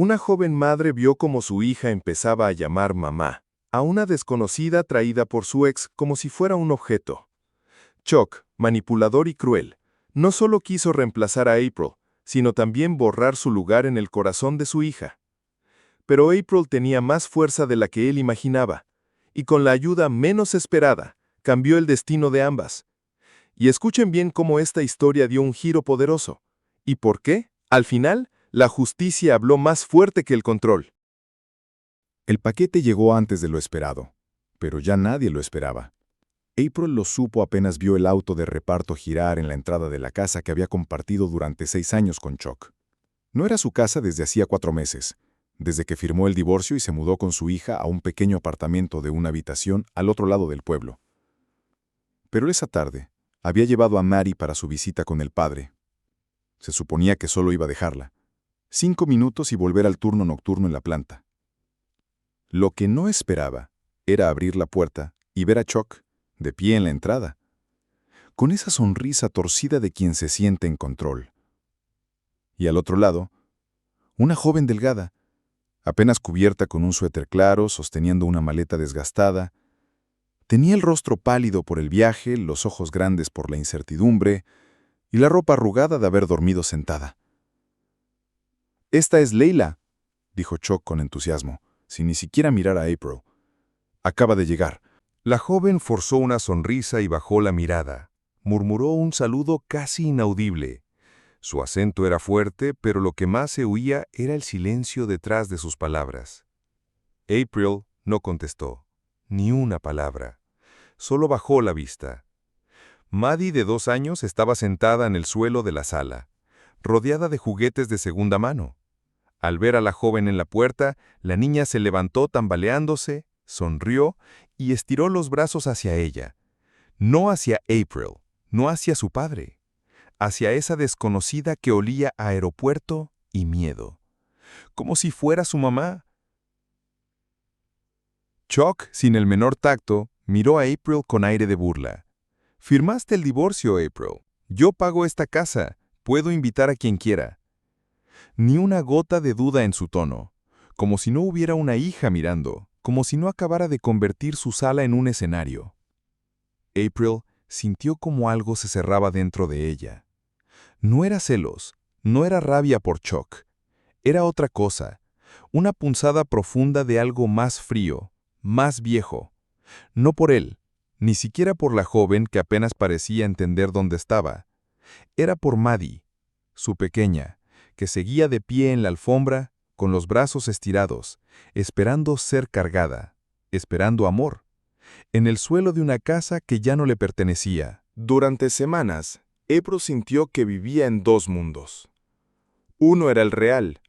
Una joven madre vio cómo su hija empezaba a llamar mamá a una desconocida traída por su ex como si fuera un objeto. Chuck, manipulador y cruel, no solo quiso reemplazar a April, sino también borrar su lugar en el corazón de su hija. Pero April tenía más fuerza de la que él imaginaba, y con la ayuda menos esperada, cambió el destino de ambas. Y escuchen bien cómo esta historia dio un giro poderoso. ¿Y por qué? Al final, la justicia habló más fuerte que el control. El paquete llegó antes de lo esperado, pero ya nadie lo esperaba. April lo supo apenas vio el auto de reparto girar en la entrada de la casa que había compartido durante 6 años con Chuck. No era su casa desde hacía 4 meses, desde que firmó el divorcio y se mudó con su hija a un pequeño apartamento de una habitación al otro lado del pueblo. Pero esa tarde, había llevado a Mary para su visita con el padre. Se suponía que solo iba a dejarla 5 minutos y volver al turno nocturno en la planta. Lo que no esperaba era abrir la puerta y ver a Chuck, de pie en la entrada, con esa sonrisa torcida de quien se siente en control. Y al otro lado, una joven delgada, apenas cubierta con un suéter claro, sosteniendo una maleta desgastada. Tenía el rostro pálido por el viaje, los ojos grandes por la incertidumbre y la ropa arrugada de haber dormido sentada. «Esta es Leila», dijo Chuck con entusiasmo, sin ni siquiera mirar a April. «Acaba de llegar». La joven forzó una sonrisa y bajó la mirada. Murmuró un saludo casi inaudible. Su acento era fuerte, pero lo que más se oía era el silencio detrás de sus palabras. April no contestó, ni una palabra. Solo bajó la vista. Maddie, de 2 años, estaba sentada en el suelo de la sala, rodeada de juguetes de segunda mano. Al ver a la joven en la puerta, la niña se levantó tambaleándose, sonrió y estiró los brazos hacia ella. No hacia April, no hacia su padre, hacia esa desconocida que olía a aeropuerto y miedo, como si fuera su mamá. Chuck, sin el menor tacto, miró a April con aire de burla. «Firmaste el divorcio, April. Yo pago esta casa. Puedo invitar a quien quiera». Ni una gota de duda en su tono, como si no hubiera una hija mirando, como si no acabara de convertir su sala en un escenario. April sintió como algo se cerraba dentro de ella. No era celos, no era rabia por Chuck. Era otra cosa, una punzada profunda de algo más frío, más viejo. No por él, ni siquiera por la joven que apenas parecía entender dónde estaba. Era por Maddie, su pequeña, que seguía de pie en la alfombra, con los brazos estirados, esperando ser cargada, esperando amor, en el suelo de una casa que ya no le pertenecía. Durante semanas, April sintió que vivía en 2 mundos. Uno era el real,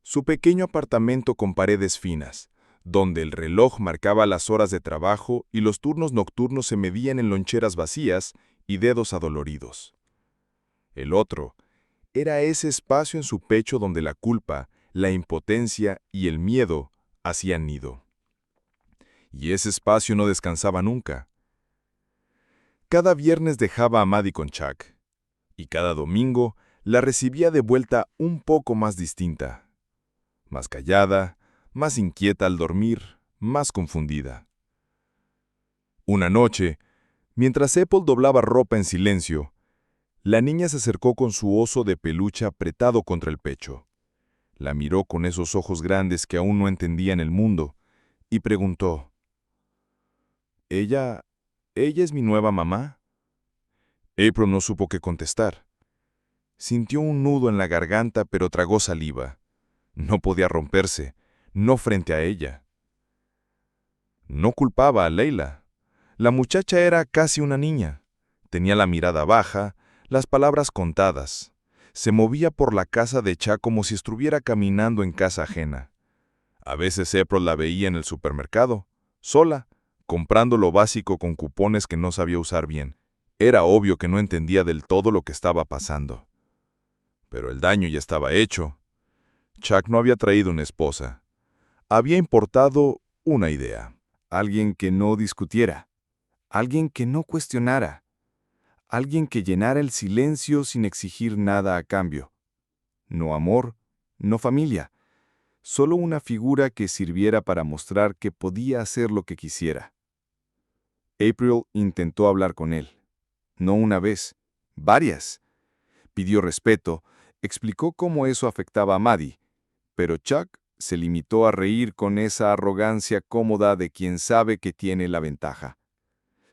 su pequeño apartamento con paredes finas, donde el reloj marcaba las horas de trabajo y los turnos nocturnos se medían en loncheras vacías y dedos adoloridos. El otro era ese espacio en su pecho donde la culpa, la impotencia y el miedo hacían nido. Y ese espacio no descansaba nunca. Cada viernes dejaba a Maddie con Chuck, y cada domingo la recibía de vuelta un poco más distinta, más callada, más inquieta al dormir, más confundida. Una noche, mientras Apple doblaba ropa en silencio, la niña se acercó con su oso de peluche apretado contra el pecho. La miró con esos ojos grandes que aún no entendían el mundo, y preguntó, ¿Ella es mi nueva mamá? April no supo qué contestar. Sintió un nudo en la garganta, pero tragó saliva. No podía romperse, no frente a ella. No culpaba a Leila. La muchacha era casi una niña. Tenía la mirada baja, las palabras contadas. Se movía por la casa de Chuck como si estuviera caminando en casa ajena. A veces April la veía en el supermercado, sola, comprando lo básico con cupones que no sabía usar bien. Era obvio que no entendía del todo lo que estaba pasando. Pero el daño ya estaba hecho. Chuck no había traído una esposa. Había importado una idea. Alguien que no discutiera. Alguien que no cuestionara. Alguien que llenara el silencio sin exigir nada a cambio. No amor, no familia. solo una figura que sirviera para mostrar que podía hacer lo que quisiera. April intentó hablar con él. No una vez, varias. Pidió respeto, explicó cómo eso afectaba a Maddie, pero Chuck se limitó a reír con esa arrogancia cómoda de quien sabe que tiene la ventaja.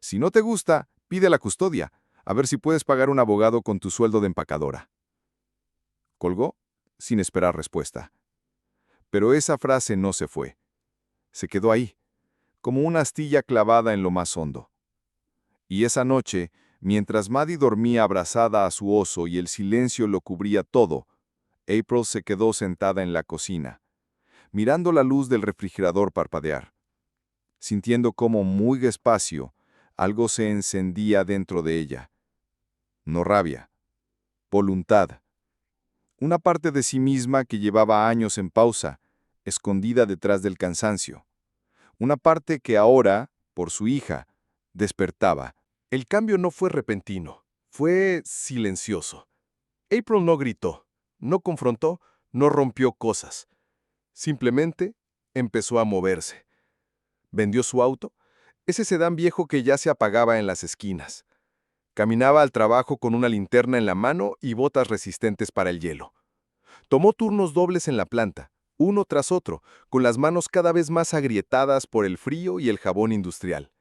Si no te gusta, pide la custodia, a ver si puedes pagar un abogado con tu sueldo de empacadora. Colgó, sin esperar respuesta. Pero esa frase no se fue. Se quedó ahí, como una astilla clavada en lo más hondo. Y esa noche, mientras Maddie dormía abrazada a su oso y el silencio lo cubría todo, April se quedó sentada en la cocina, mirando la luz del refrigerador parpadear, sintiendo cómo muy despacio algo se encendía dentro de ella. No rabia, voluntad. Una parte de sí misma que llevaba años en pausa, escondida detrás del cansancio. Una parte que ahora, por su hija, despertaba. El cambio no fue repentino, fue silencioso. April no gritó, no confrontó, no rompió cosas. Simplemente empezó a moverse. Vendió su auto, ese sedán viejo que ya se apagaba en las esquinas. Caminaba al trabajo con una linterna en la mano y botas resistentes para el hielo. Tomó turnos dobles en la planta, uno tras otro, con las manos cada vez más agrietadas por el frío y el jabón industrial.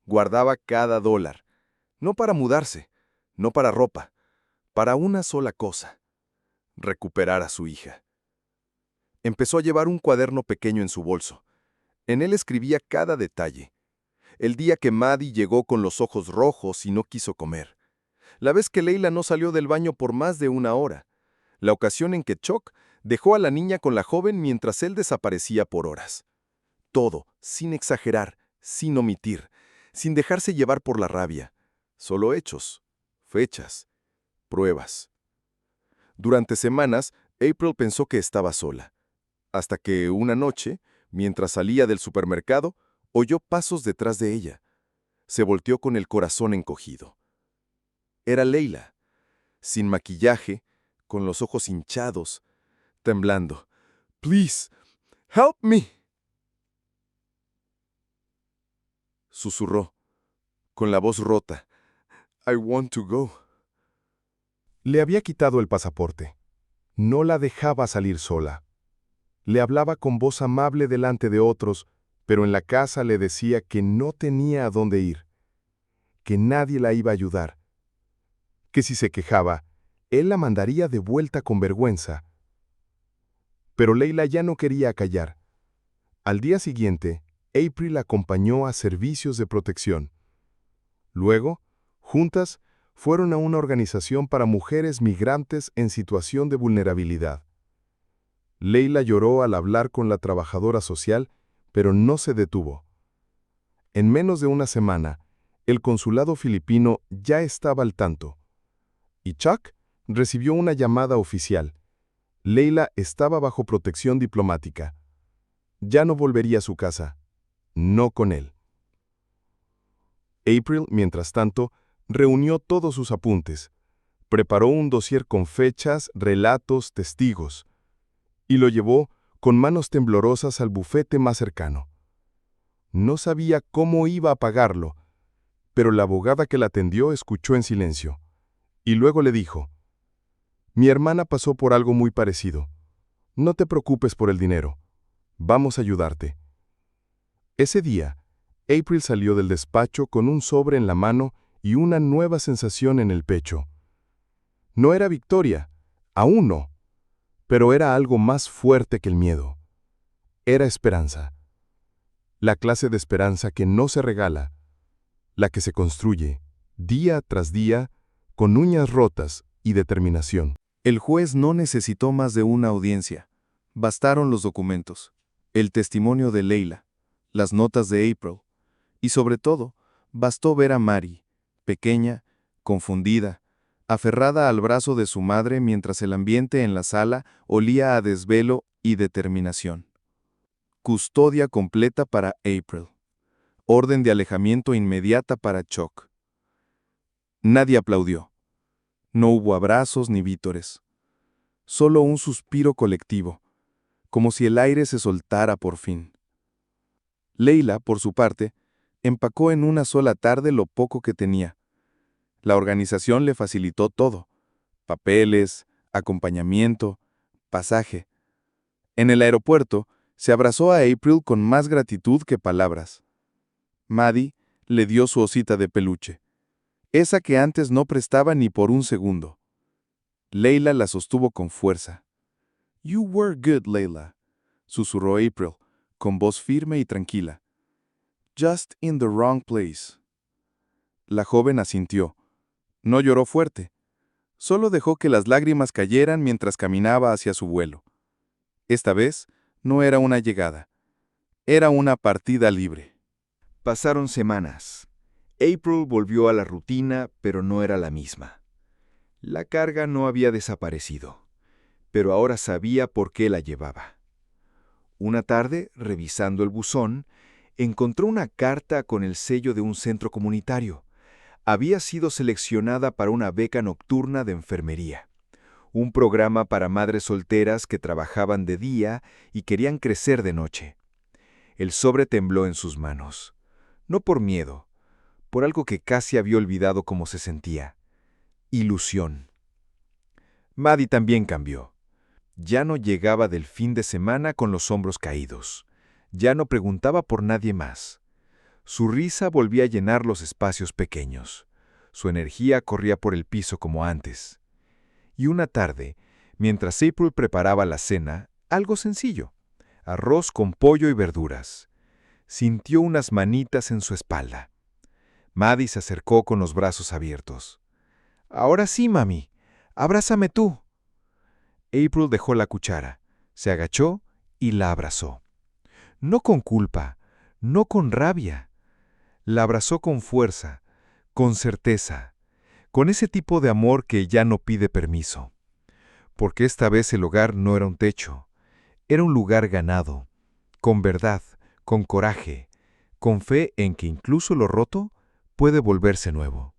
Guardaba cada dólar, no para mudarse, no para ropa, para una sola cosa: recuperar a su hija. Empezó a llevar un cuaderno pequeño en su bolso. En él escribía cada detalle. El día que Maddie llegó con los ojos rojos y no quiso comer. La vez que Leila no salió del baño por más de una hora. La ocasión en que Chuck dejó a la niña con la joven mientras él desaparecía por horas. Todo, sin exagerar, sin omitir, sin dejarse llevar por la rabia. Solo hechos, fechas, pruebas. Durante semanas, April pensó que estaba sola. Hasta que una noche, mientras salía del supermercado, oyó pasos detrás de ella. Se volteó con el corazón encogido. Era Leila, sin maquillaje, con los ojos hinchados, temblando. «Please, help me», susurró, con la voz rota. «I want to go». Le había quitado el pasaporte. No la dejaba salir sola. Le hablaba con voz amable delante de otros, pero en la casa le decía que no tenía a dónde ir, que nadie la iba a ayudar, que si se quejaba, él la mandaría de vuelta con vergüenza. Pero Leila ya no quería callar. Al día siguiente, April la acompañó a servicios de protección. Luego, juntas, fueron a una organización para mujeres migrantes en situación de vulnerabilidad. Leila lloró al hablar con la trabajadora social, pero no se detuvo. En menos de una semana, el consulado filipino ya estaba al tanto. Y Chuck recibió una llamada oficial. Leila estaba bajo protección diplomática. Ya no volvería a su casa. No con él. April, mientras tanto, reunió todos sus apuntes. Preparó un dossier con fechas, relatos, testigos. Y lo llevó, con manos temblorosas, al bufete más cercano. No sabía cómo iba a pagarlo, pero la abogada que la atendió escuchó en silencio. Y luego le dijo: «Mi hermana pasó por algo muy parecido. No te preocupes por el dinero. Vamos a ayudarte». Ese día, April salió del despacho con un sobre en la mano y una nueva sensación en el pecho. No era victoria, aún no, pero era algo más fuerte que el miedo. Era esperanza. La clase de esperanza que no se regala, la que se construye, día tras día, con uñas rotas y determinación. El juez no necesitó más de una audiencia. Bastaron los documentos, el testimonio de Leila, las notas de April, y sobre todo, bastó ver a Mary, pequeña, confundida, aferrada al brazo de su madre mientras el ambiente en la sala olía a desvelo y determinación. Custodia completa para April. Orden de alejamiento inmediata para Chuck. Nadie aplaudió. No hubo abrazos ni vítores. Solo un suspiro colectivo. como si el aire se soltara por fin. Leila, por su parte, empacó en una sola tarde lo poco que tenía. La organización le facilitó todo: papeles, acompañamiento, pasaje. En el aeropuerto, se abrazó a April con más gratitud que palabras. Maddie le dio su osita de peluche, esa que antes no prestaba ni por un segundo. Leila la sostuvo con fuerza. "You were good, Leila", susurró April, con voz firme y tranquila. "Just in the wrong place". La joven asintió. No lloró fuerte. Solo dejó que las lágrimas cayeran mientras caminaba hacia su vuelo. Esta vez no era una llegada. Era una partida libre. Pasaron semanas. April volvió a la rutina, pero no era la misma. La carga no había desaparecido, pero ahora sabía por qué la llevaba. Una tarde, revisando el buzón, encontró una carta con el sello de un centro comunitario. Había sido seleccionada para una beca nocturna de enfermería, un programa para madres solteras que trabajaban de día y querían crecer de noche. El sobre tembló en sus manos, no por miedo, por algo que casi había olvidado cómo se sentía: ilusión. Maddie también cambió. Ya no llegaba del fin de semana con los hombros caídos. Ya no preguntaba por nadie más. Su risa volvía a llenar los espacios pequeños. Su energía corría por el piso como antes. Y una tarde, mientras April preparaba la cena, algo sencillo: arroz con pollo y verduras, sintió unas manitas en su espalda. Maddie se acercó con los brazos abiertos. «Ahora sí, mami. Abrázame tú». April dejó la cuchara, se agachó y la abrazó. No con culpa, no con rabia. La abrazó con fuerza, con certeza, con ese tipo de amor que ya no pide permiso. Porque esta vez el hogar no era un techo, era un lugar ganado, con verdad, con coraje, con fe en que incluso lo roto puede volverse nuevo.